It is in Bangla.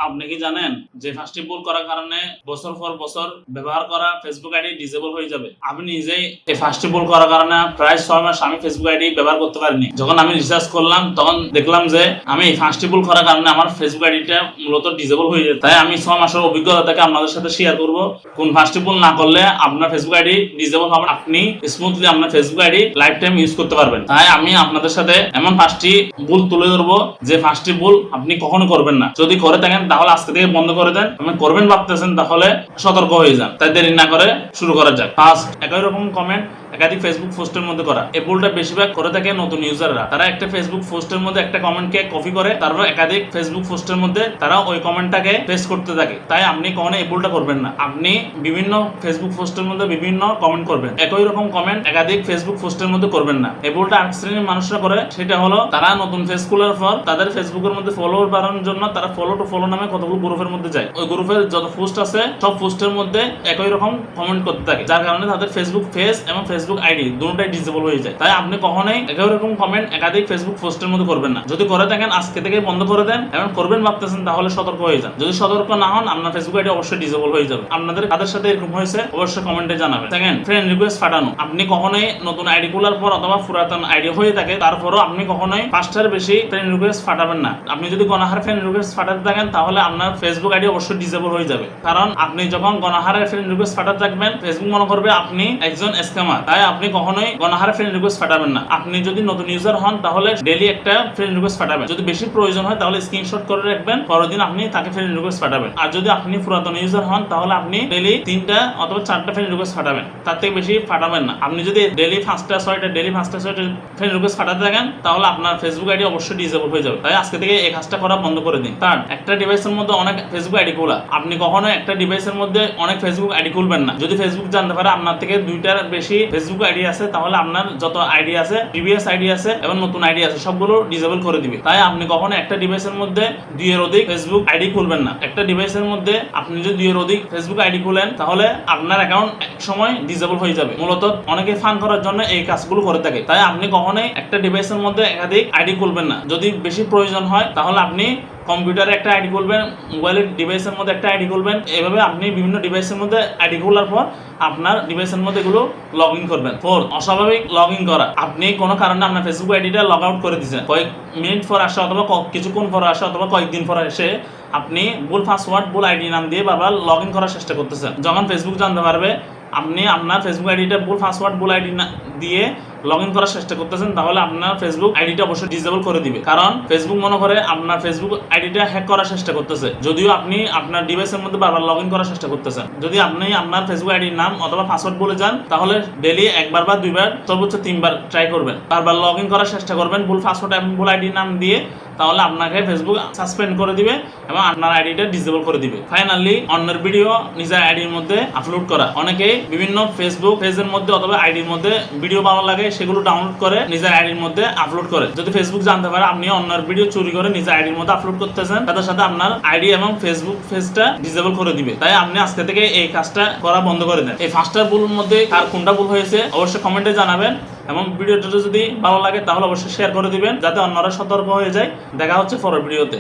আপনি কি জানেন যে ফার্স্ট ভুল করার কারণে বছর পর বছর ব্যবহার করা ফেসবুক আইডি ডিসেবল হয়ে যাবে? আমি নিজেই এই ফার্স্ট ভুল করার কারণে প্রায় 6 মাস আমি ফেসবুক আইডি ব্যবহার করতে পারিনি। যখন আমি রিসার্চ করলাম তখন দেখলাম যে আমি এই ফার্স্ট ভুল করার কারণে আমার ফেসবুক আইডিটা মূলত ডিসেবল হয়ে যায়। তাই আমি 6 মাসের অভিজ্ঞতা থেকে আপনাদের সাথে শেয়ার করব কোন ফার্স্ট ভুল না করলে আপনার ফেসবুক আইডি ডিসেবল হবে, আপনি স্মুথলি আপনার Facebook ID life time use করতে পারবেন। তাই আমি আপনাদের সাথে এমন 5টি ভুল তুলে ধরবো যে 5টি ভুল আপনি কখনো করবেন না। যদি করে থাকেন তাহলে আজকে থেকে বন্ধ করে দেন। আপনি করবেন ভাবতেছেন তাহলে সতর্ক হয়ে যান। তাই দেরি না করে শুরু করা যাক। ফার্স্ট, একই রকম কমেন্ট একাধিক ফেসবুক পোস্টের মধ্যে করা। এই ভুলটা বেশিরভাগ করে থাকে নতুন ইউজাররা। তারা একটা ফেসবুক পোস্টের মধ্যে একটা কমেন্টকে কপি করে তারপর একাধিক ফেসবুক পোস্টের মধ্যে তারা ওই কমেন্টটাকে পেস্ট করতে থাকে। তাই আপনি কখনো এই ভুলটা করবেন না। আপনি বিভিন্ন ফেসবুক পোস্টের মধ্যে বিভিন্ন কমেন্ট করবেন, একই রকম কমেন্ট একাধিক ফেসবুক পোস্টের মধ্যে করবেন না। এই ভুলটা এক শ্রেণীর মানুষরা করে, সেটা হলো তারা নতুন ফেস খোলার পর তাদের ফেসবুকের মধ্যে ফলোয়ার বাড়ানোর জন্য তারা ফলো টু ফলো নামে কতগুলো গ্রুপের মধ্যে যায়। ওই গ্রুপের যত পোস্ট আছে সব পোস্টের মধ্যে একই রকম কমেন্ট করতে থাকে, যার কারণে তাদের ফেসবুক পেজ এবং ফেসবুক আইডি দুটোটাই ডিসেবল হয়ে যায়। তাই আপনি কখনোই একই রকম কমেন্ট একাধিক ফেসবুক পোস্টের মধ্যে করবেন না। যদি করে থাকেন আজকে থেকে বন্ধ করে দেন, এবং করবেন ভাবতেছেন তাহলে সতর্ক হয়ে যান। যদি সতর্ক না হন আপনার ফেসবুক আইডি অবশ্যই ডিসেবল হয়ে যাবে। আপনাদের কাদের সাথে এরকম হয়েছে অবশ্যই কমেন্টে জানাবেন। সেকেন্ড, ফ্রেন্ড রিকোয়েস্ট পাঠানো। আপনি কখনোই নতুন আইডি খোলার পর অথবা পুরাতন আইডি হয়ে থাকে তারপরও আপনি কখনোই 5টার বেশি ফ্রেন্ড রিকোয়েস্ট পাঠাবেন না। আপনি যদি গণহারে ফ্রেন্ড রিকোয়েস্ট পাঠাতে থাকেন তাহলে আপনার ফেসবুক আইডি অবশ্যই ডিসেবল হয়ে যাবে। কারণ আপনি যখন গণহারে ফ্রেন্ড রিকোয়েস্ট পাঠাতে থাকবেন ফেসবুক মনে করবে আপনি একজন স্ক্যামার। তাই আপনি কখনোই গণহারে ফ্রেন্ড রিকোয়েস্ট পাঠাবেন না। আপনি যদি নতুন ইউজার হন তাহলে ডেইলি একটা ফ্রেন্ড রিকোয়েস্ট পাঠাবেন। যদি বেশি প্রয়োজন হয় তাহলে স্ক্রিনশট করে রাখবেন, পরের দিন আপনি তাকে ফ্রেন্ড রিকোয়েস্ট পাঠাবেন। আর যদি আপনি পুরাতন ইউজার হন তাহলে আপনি ডেইলি 3টা অথবা 4টা ফ্রেন্ড রিকোয়েস্ট পাঠাবেন, তার থেকে বেশি পাঠাবেন না। আপনি যদি ডেইলি 5টা 6টা ফ্রেন্ড রিকোয়েস্ট পাঠাতে থাকেন তাহলে আপনার ফেসবুক আইডি অবশ্যই ডিসেবল হয়ে যাবে। তাই আজকে থেকে এই কাজটা করা বন্ধ করে দিন। কারণ একটা ডিভাইসের মধ্যে অনেক ফেসবুক আইডি খোলা, আপনি কখনো একটা ডিভাইসের মধ্যে অনেক ফেসবুক আইডি খুলবেন না। যদি ফেসবুক জানতে পারে আপনার থেকে 2টার বেশি ফেসবুক আইডি আছে তাহলে আপনার যত আইডি আছে, প্রিভিয়াস আইডি আছে এবং নতুন আইডি আছে সবগুলো ডিসেবল করে দিবে। তাই আপনি কখনো একটা ডিভাইসের মধ্যে 2 এর অধিক ফেসবুক আইডি খুলবেন না। একটা ডিভাইসের মধ্যে আপনি যদি 2 এর অধিক ফেসবুক আইডি খুলেন তাহলে আপনার অ্যাকাউন্ট এক সময় ডিসেবল হয়ে যাবে। মূলত অনেকে ফান করার জন্য এই কাজগুলো করে থাকে। তাই আপনি কখনোই একটা ডিভাইসের মধ্যে একাধিক আইডি খুলবেন না। যদি বেশি প্রয়োজন হয় তাহলে আপনি কম্পিউটারে একটা আইডি খুলবেন, মোবাইলের ডিভাইসের মধ্যে একটা আইডি খুলবেন। এভাবে আপনি বিভিন্ন ডিভাইসের মধ্যে আইডি খোলার পর আপনার ডিভাইসের মধ্যে এগুলো লগ ইন করবেন। 4, অস্বাভাবিক লগ ইন করা। আপনি কোনো কারণে আপনার ফেসবুক আইডিটা লগ আউট করে দিয়েছেন, কয়েক মিনিট পর আসে অথবা কিছুক্ষণ পর আসে অথবা কয়েকদিন পর এসে আপনি ভুল পাসওয়ার্ড ভুল আইডি নাম দিয়ে বারবার লগ ইন করার চেষ্টা করতেছেন। যখন ফেসবুক জানতে পারবে আপনি আপনার ফেসবুক আইডিটা ভুল পাসওয়ার্ড ভুল আইডি দিয়ে লগ ইন করার চেষ্টা করতেছেন তাহলে আপনার ফেসবুক আইডিটা অবশ্যই ডিসেবল করে দিবে। কারণ ফেসবুক মনে করে আপনার ফেসবুক আইডিটা হ্যাক করার চেষ্টা করতেছে, যদিও আপনি আপনার ডিভাইসের মধ্যে বারবার লগ ইন করার চেষ্টা করতেছেন। যদি আপনি আপনার ফেসবুক আইডির নাম অথবা পাসওয়ার্ড বলে যান তাহলে ডেইলি 1বার বা 2বার সর্বোচ্চ 3বার ট্রাই করবেন। বারবার লগ ইন করার চেষ্টা করবেন ভুল পাসওয়ার্ড এবং ভুল আইডির নাম দিয়ে, তাহলে আপনাকে ফেসবুক সাসপেন্ড করে দিবে এবং আপনার আইডিটা ডিসেবল করে দিবে। ফাইনালি, অন্যের ভিডিও নিজের আইডির মধ্যে আপলোড করা। অনেকেই বিভিন্ন ফেসবুক পেজের মধ্যে অথবা আইডির মধ্যে ভিডিও ভালো লাগে সেগুলো ডাউনলোড করে নিজের আইডির মধ্যে আপলোড করে। যদি ফেসবুক জানতে পারে আপনি অন্যের ভিডিও চুরি করে নিজের আইডির মধ্যে আপলোড করতেছেন, সাথে সাথে আপনার আইডি এবং ফেসবুক পেজটা ডিসেবল করে দিবে। তাই আপনি আজকে থেকে এই কাজটা করা বন্ধ করে দেন। এই 5টা ভুলের মধ্যে আর কোনটা ভুল হয়েছে অবশ্যই কমেন্টে জানাবেন, এবং ভিডিওটা যদি ভালো লাগে তাহলে অবশ্যই শেয়ার করে দিবেন যাতে অন্যরা সতর্ক হয়ে যায়। দেখা হচ্ছে পরের ভিডিওতে।